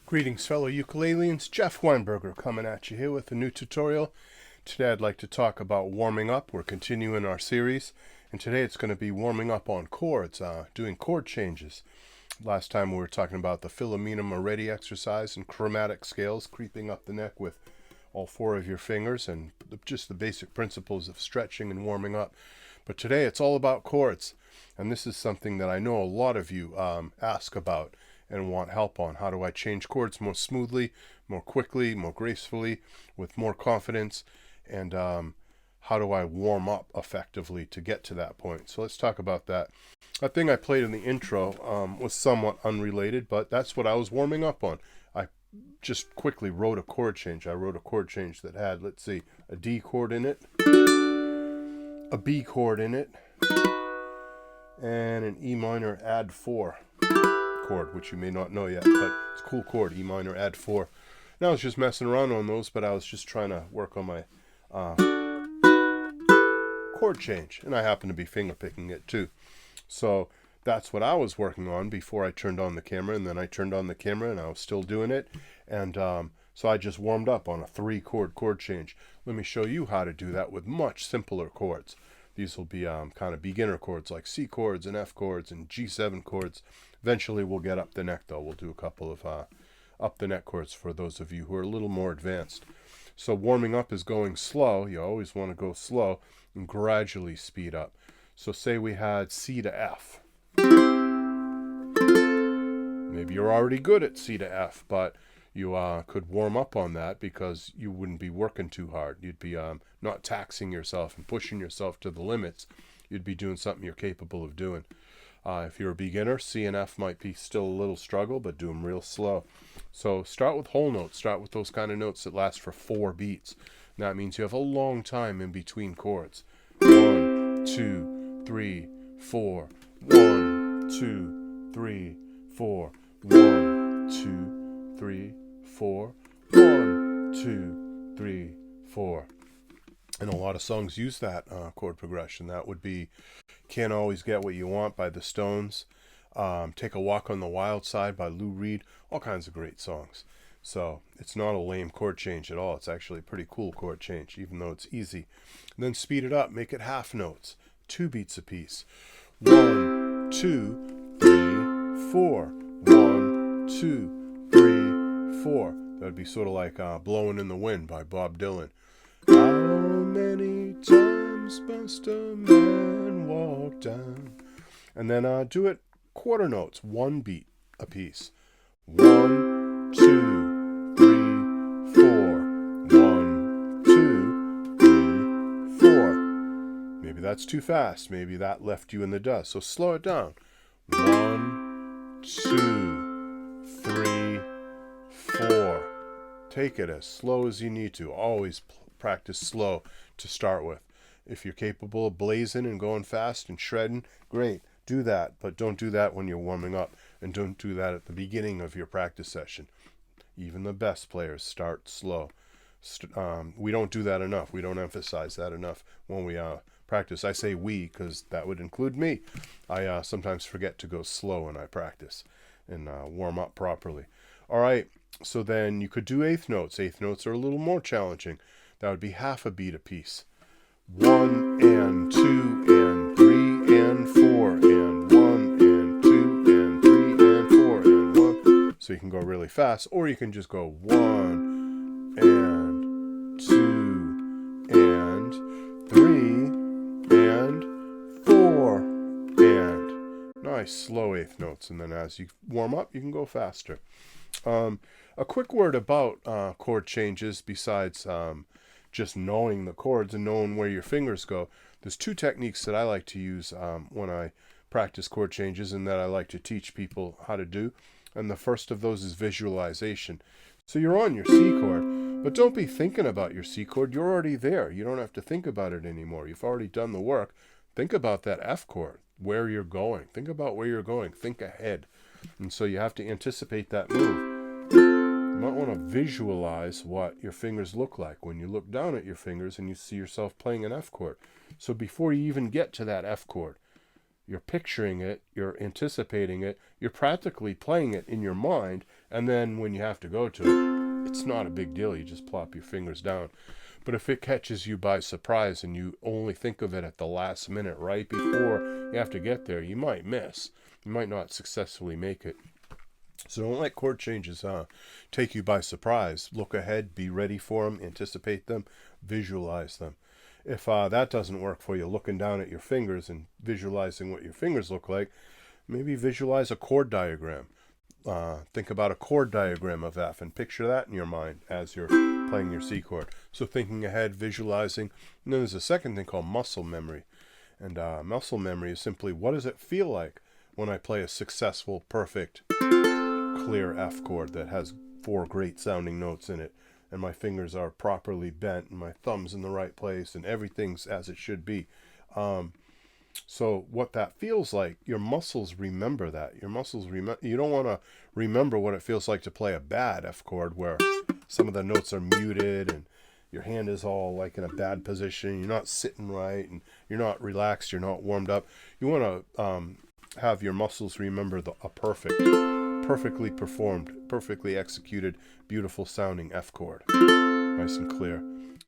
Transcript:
Greetings fellow ukuleleans, Jeff Weinberger coming at you here with a new tutorial. Today I'd like to talk about warming up. We're continuing our series, and today it's going to be warming up on chords, doing chord changes. Last time we were talking about the Philomena Moretti exercise and chromatic scales, creeping up the neck with all four of your fingers, and just the basic principles of stretching and warming up. But today it's all about chords, and this is something that I know a lot of you ask about and want help on. How do I change chords more smoothly, more quickly, more gracefully, with more confidence, and how do I warm up effectively to get to that point? So let's talk about that. That thing I played in the intro was somewhat unrelated, but that's what I was warming up on. I just quickly wrote a chord change. I wrote a chord change that had, let's see, a D chord in it, a B chord in it, and an E minor add 4 chord, which you may not know yet, but it's a cool chord, E minor add 4. Now I was just messing around on those, but I was just trying to work on my chord change, and I happen to be finger picking it too. So that's what I was working on before I turned on the camera, and then I turned on the camera and I was still doing it, and so I just warmed up on a 3-chord change. Let me show you how to do that with much simpler chords. These will be kind of beginner chords like C chords and F chords and G7 chords. Eventually we'll get up the neck though. We'll do a couple of up the neck chords for those of you who are a little more advanced. So warming up is going slow. You always want to go slow and gradually speed up. So say we had C to F. Maybe you're already good at C to F, but you could warm up on that because you wouldn't be working too hard. You'd be not taxing yourself and pushing yourself to the limits. You'd be doing something you're capable of doing. If you're a beginner, C and F might be still a little struggle, but do them real slow. So start with whole notes. Start with those kind of notes that last for 4 beats. And that means you have a long time in between chords. 1, 2, 3, 4. 1, 2, 3, 4. 1, 2, 3, 4. 1, 2, 3, 4. And a lot of songs use that chord progression. That would be Can't Always Get What You Want by the Stones, Take a Walk on the Wild Side by Lou Reed, all kinds of great songs. So it's not a lame chord change at all. It's actually a pretty cool chord change, even though it's easy. And then speed it up, make it half notes, 2 beats apiece. 1, 2, 3, 4. 1, 2, 3, 4. That would be sort of like Blowing in the Wind by Bob Dylan. How many times must a man walk down? And then do it quarter notes, 1 beat apiece. 1, 2, 3, 4. 1, 2, 3, 4. Maybe that's too fast. Maybe that left you in the dust. So slow it down. 1, 2, 3, 4. Take it as slow as you need to. Always practice slow to start with. If you're capable of blazing and going fast and shredding, great, do that, but don't do that when you're warming up, and don't do that at the beginning of your practice session. Even the best players start slow. We don't do that enough. We don't emphasize that enough when we practice. I say we because that would include me. I sometimes forget to go slow when I practice and warm up properly. All right, so then you could do eighth notes. Eighth notes are a little more challenging. That would be half a beat apiece. 1 and 2 and 3 and 4 and 1 and 2 and 3 and 4 and 1. So you can go really fast, or you can just go 1 and 2 and 3 and 4 and. Nice slow eighth notes, and then as you warm up, you can go faster. A quick word about chord changes besides just knowing the chords and knowing where your fingers go. There's 2 techniques that I like to use when I practice chord changes and that I like to teach people how to do. And the first of those is visualization. So you're on your C chord, but don't be thinking about your C chord. You're already there. You don't have to think about it anymore. You've already done the work. Think about that F chord, where you're going. Think about where you're going. Think ahead. And so you have to anticipate that move. You might want to visualize what your fingers look like when you look down at your fingers and you see yourself playing an F chord. So before you even get to that F chord, you're picturing it, you're anticipating it, you're practically playing it in your mind, and then when you have to go to it, it's not a big deal. You just plop your fingers down. But if it catches you by surprise and you only think of it at the last minute, right before you have to get there, you might miss. You might not successfully make it. So don't let chord changes take you by surprise. Look ahead, be ready for them, anticipate them, visualize them. If that doesn't work for you, looking down at your fingers and visualizing what your fingers look like, maybe visualize a chord diagram. Think about a chord diagram of F and picture that in your mind as you're playing your C chord. So thinking ahead, visualizing. And then there's a second thing called muscle memory. And muscle memory is simply, what does it feel like when I play a successful, perfect, clear F chord that has 4 great sounding notes in it, and my fingers are properly bent and my thumb's in the right place and everything's as it should be. So what that feels like, your muscles remember that. Your muscles you don't want to remember what it feels like to play a bad F chord where some of the notes are muted and your hand is all like in a bad position. You're not sitting right and you're not relaxed. You're not warmed up. You want to have your muscles remember a perfectly performed, perfectly executed, beautiful sounding F chord. Nice and clear.